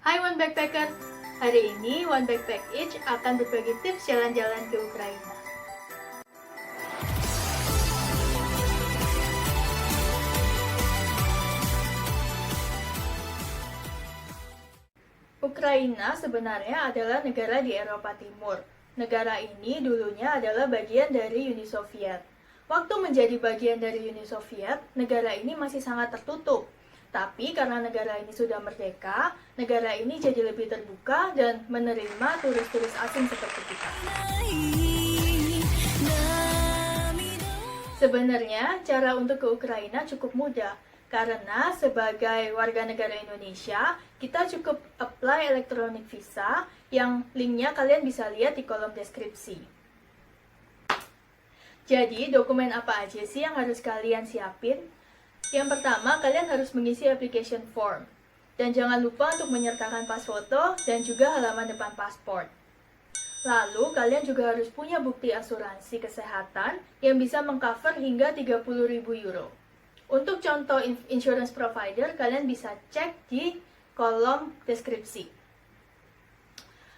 Hai One Backpacker, hari ini One Backpack Each akan berbagi tips jalan-jalan ke Ukraina. Ukraina sebenarnya adalah negara di Eropa Timur. Negara ini dulunya adalah bagian dari Uni Soviet. Waktu menjadi bagian dari Uni Soviet, negara ini masih sangat tertutup. Tapi karena negara ini sudah merdeka, negara ini jadi lebih terbuka dan menerima turis-turis asing seperti kita. Sebenarnya, cara untuk ke Ukraina cukup mudah. Karena sebagai warga negara Indonesia, kita cukup apply electronic visa yang linknya kalian bisa lihat di kolom deskripsi. Jadi, dokumen apa aja sih yang harus kalian siapin? Yang pertama, kalian harus mengisi application form. Dan jangan lupa untuk menyertakan pas foto dan juga halaman depan paspor. Lalu, kalian juga harus punya bukti asuransi kesehatan yang bisa mengcover hingga 30.000 euro. Untuk contoh insurance provider, kalian bisa cek di kolom deskripsi.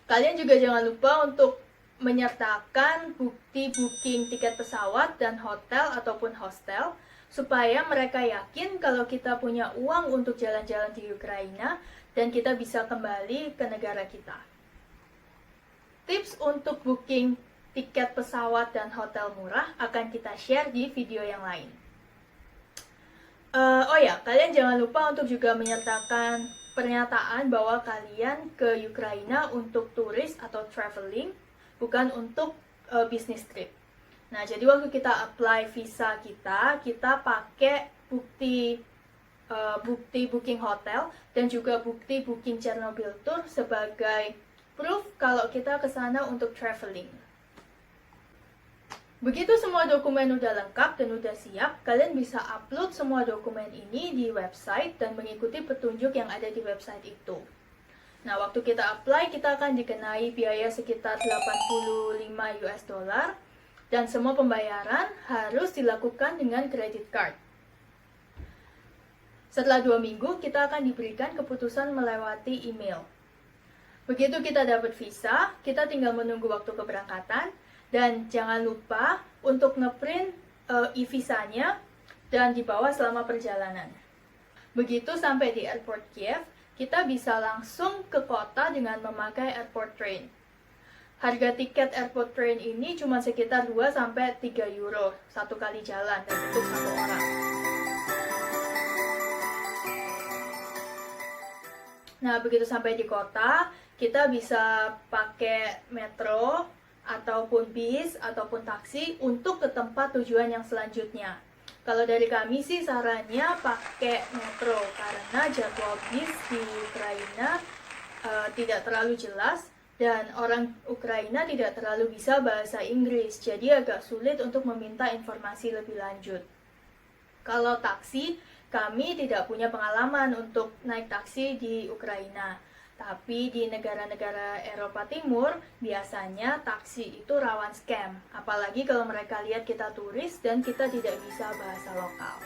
Kalian juga jangan lupa untuk menyertakan bukti booking tiket pesawat dan hotel ataupun hostel, supaya mereka yakin kalau kita punya uang untuk jalan-jalan di Ukraina dan kita bisa kembali ke negara kita. Tips untuk booking tiket pesawat dan hotel murah akan kita share di video yang lain. Kalian jangan lupa untuk juga menyertakan pernyataan bahwa kalian ke Ukraina untuk turis atau traveling, bukan untuk business trip. Nah, jadi waktu kita apply visa kita pakai bukti booking hotel dan juga bukti booking Chernobyl Tour sebagai proof kalau kita ke sana untuk traveling. Begitu semua dokumen udah lengkap dan udah siap, kalian bisa upload semua dokumen ini di website dan mengikuti petunjuk yang ada di website itu. Nah, waktu kita apply, kita akan dikenai biaya sekitar 85 US dollar dan semua pembayaran harus dilakukan dengan credit card. Setelah 2 minggu, kita akan diberikan keputusan melewati email. Begitu kita dapat visa, kita tinggal menunggu waktu keberangkatan. Dan jangan lupa untuk ngeprint e-visanya dan dibawa selama perjalanan. Begitu sampai di airport Kiev, kita bisa langsung ke kota dengan memakai airport train. Harga tiket airport train ini cuma sekitar 2-3 euro satu kali jalan dan untuk satu orang. Nah, begitu sampai di kota, kita bisa pakai metro ataupun bis, ataupun taksi untuk ke tempat tujuan yang selanjutnya. Kalau dari kami sih sarannya pakai metro, karena jadwal bis di Ukraina tidak terlalu jelas, dan orang Ukraina tidak terlalu bisa bahasa Inggris, jadi agak sulit untuk meminta informasi lebih lanjut. Kalau taksi, kami tidak punya pengalaman untuk naik taksi di Ukraina. Tapi di negara-negara Eropa Timur, biasanya taksi itu rawan scam. Apalagi kalau mereka lihat kita turis dan kita tidak bisa bahasa lokal.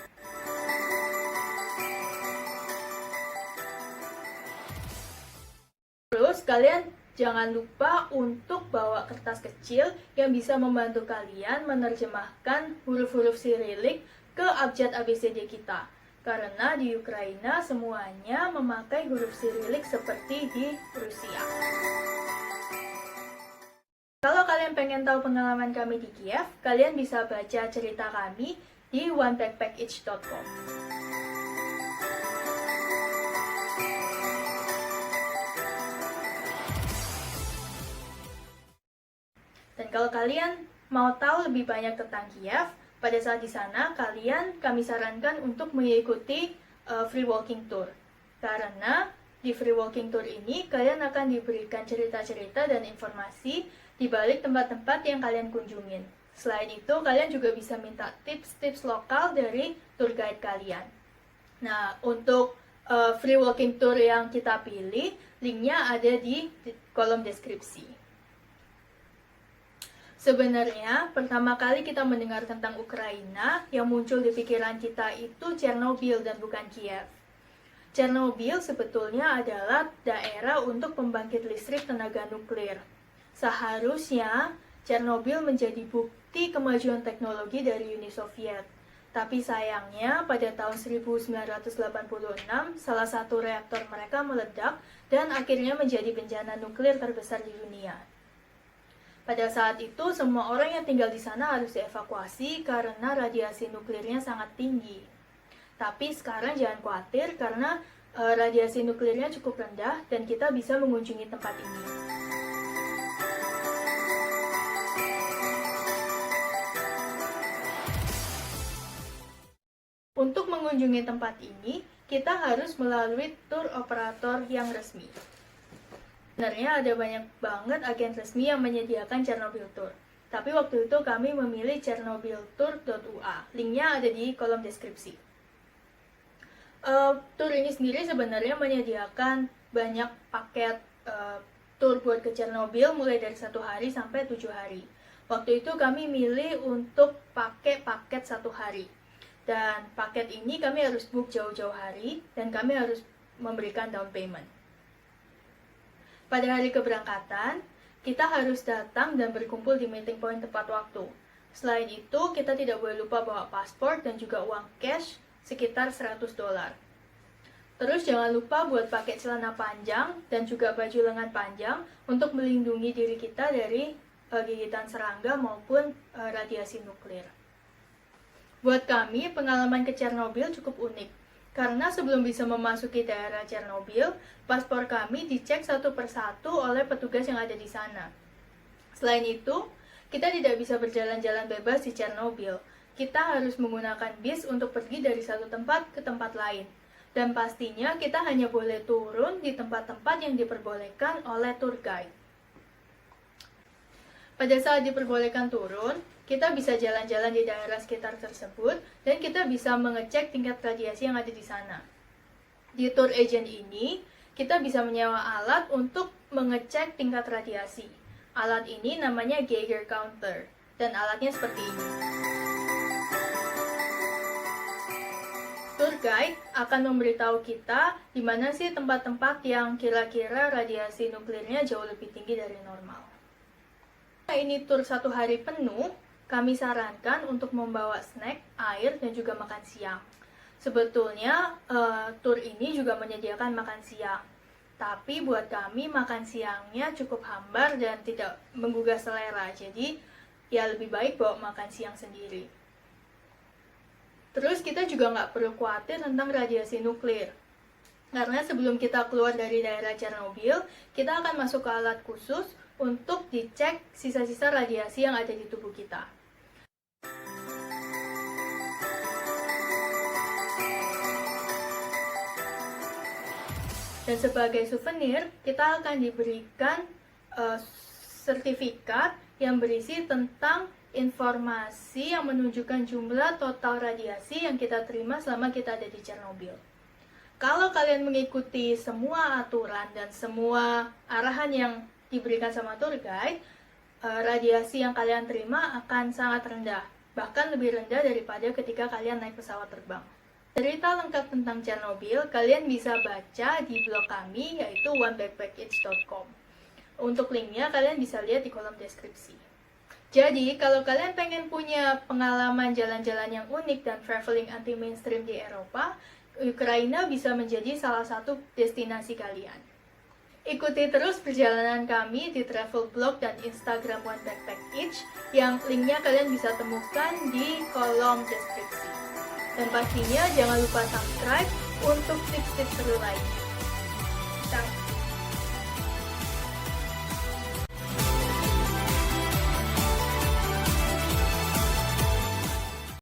Terus, kalian jangan lupa untuk bawa kertas kecil yang bisa membantu kalian menerjemahkan huruf-huruf Sirilik ke abjad ABCD kita. Karena di Ukraina semuanya memakai huruf Sirilik seperti di Rusia. Kalau kalian pengen tahu pengalaman kami di Kiev, kalian bisa baca cerita kami di onebackpackeach.com. Dan kalau kalian mau tahu lebih banyak tentang Kiev, pada saat di sana, kami sarankan untuk mengikuti free walking tour. Karena di free walking tour ini, kalian akan diberikan cerita-cerita dan informasi di balik tempat-tempat yang kalian kunjungin. Selain itu, kalian juga bisa minta tips-tips lokal dari tour guide kalian. Nah, untuk free walking tour yang kita pilih, linknya ada di kolom deskripsi. Sebenarnya, pertama kali kita mendengar tentang Ukraina, yang muncul di pikiran kita itu Chernobyl dan bukan Kiev. Chernobyl sebetulnya adalah daerah untuk pembangkit listrik tenaga nuklir. Seharusnya Chernobyl menjadi bukti kemajuan teknologi dari Uni Soviet. Tapi sayangnya pada tahun 1986 salah satu reaktor mereka meledak dan akhirnya menjadi bencana nuklir terbesar di dunia. Pada saat itu semua orang yang tinggal di sana harus dievakuasi karena radiasi nuklirnya sangat tinggi. Tapi sekarang jangan khawatir karena radiasi nuklirnya cukup rendah dan kita bisa mengunjungi tempat ini. Untuk mengunjungi tempat ini, kita harus melalui tur operator yang resmi. Sebenarnya ada banyak banget agen resmi yang menyediakan Chernobyl Tour. Tapi waktu itu kami memilih chernobyltour.ua. Linknya ada di kolom deskripsi. Tour ini sendiri sebenarnya menyediakan banyak paket tour buat ke Chernobyl mulai dari 1 hari sampai 7 hari. Waktu itu kami milih untuk pakai paket 1 hari. Dan paket ini kami harus book jauh-jauh hari dan kami harus memberikan down payment. Pada hari keberangkatan, kita harus datang dan berkumpul di meeting point tepat waktu. Selain itu, kita tidak boleh lupa bawa paspor dan juga uang cash sekitar $100. Terus jangan lupa buat pakai celana panjang dan juga baju lengan panjang untuk melindungi diri kita dari gigitan serangga maupun radiasi nuklir. Buat kami, pengalaman ke Chernobyl cukup unik. Karena sebelum bisa memasuki daerah Chernobyl, paspor kami dicek satu persatu oleh petugas yang ada di sana. Selain itu, kita tidak bisa berjalan-jalan bebas di Chernobyl. Kita harus menggunakan bis untuk pergi dari satu tempat ke tempat lain. Dan pastinya kita hanya boleh turun di tempat-tempat yang diperbolehkan oleh tour guide. Pada saat diperbolehkan turun, kita bisa jalan-jalan di daerah sekitar tersebut dan kita bisa mengecek tingkat radiasi yang ada di sana. Di tour agent ini, kita bisa menyewa alat untuk mengecek tingkat radiasi. Alat ini namanya Geiger Counter dan alatnya seperti ini. Tour guide akan memberitahu kita di mana sih tempat-tempat yang kira-kira radiasi nuklirnya jauh lebih tinggi dari normal. Ini tour 1 hari penuh, kami sarankan untuk membawa snack, air, dan juga makan siang. Sebetulnya tour ini juga menyediakan makan siang. Tapi buat kami makan siangnya cukup hambar dan tidak menggugah selera. Jadi ya lebih baik bawa makan siang sendiri. Terus kita juga nggak perlu khawatir tentang radiasi nuklir. Karena sebelum kita keluar dari daerah Chernobyl, kita akan masuk ke alat khusus untuk dicek sisa-sisa radiasi yang ada di tubuh kita. Dan sebagai souvenir, kita akan diberikan sertifikat yang berisi tentang informasi yang menunjukkan jumlah total radiasi yang kita terima selama kita ada di Chernobyl. Kalau kalian mengikuti semua aturan dan semua arahan yang diberikan sama tour guide, radiasi yang kalian terima akan sangat rendah, bahkan lebih rendah daripada ketika kalian naik pesawat terbang. Cerita lengkap tentang Chernobyl kalian bisa baca di blog kami yaitu onebackpackeach.com. Untuk linknya kalian bisa lihat di kolom deskripsi. Jadi, kalau kalian pengen punya pengalaman jalan-jalan yang unik dan traveling anti-mainstream di Eropa, Ukraina bisa menjadi salah satu destinasi kalian. Ikuti terus perjalanan kami di travel blog dan Instagram One Backpack Each, yang linknya kalian bisa temukan di kolom deskripsi. Dan pastinya jangan lupa subscribe untuk tips-tips seru lainnya. Ciao!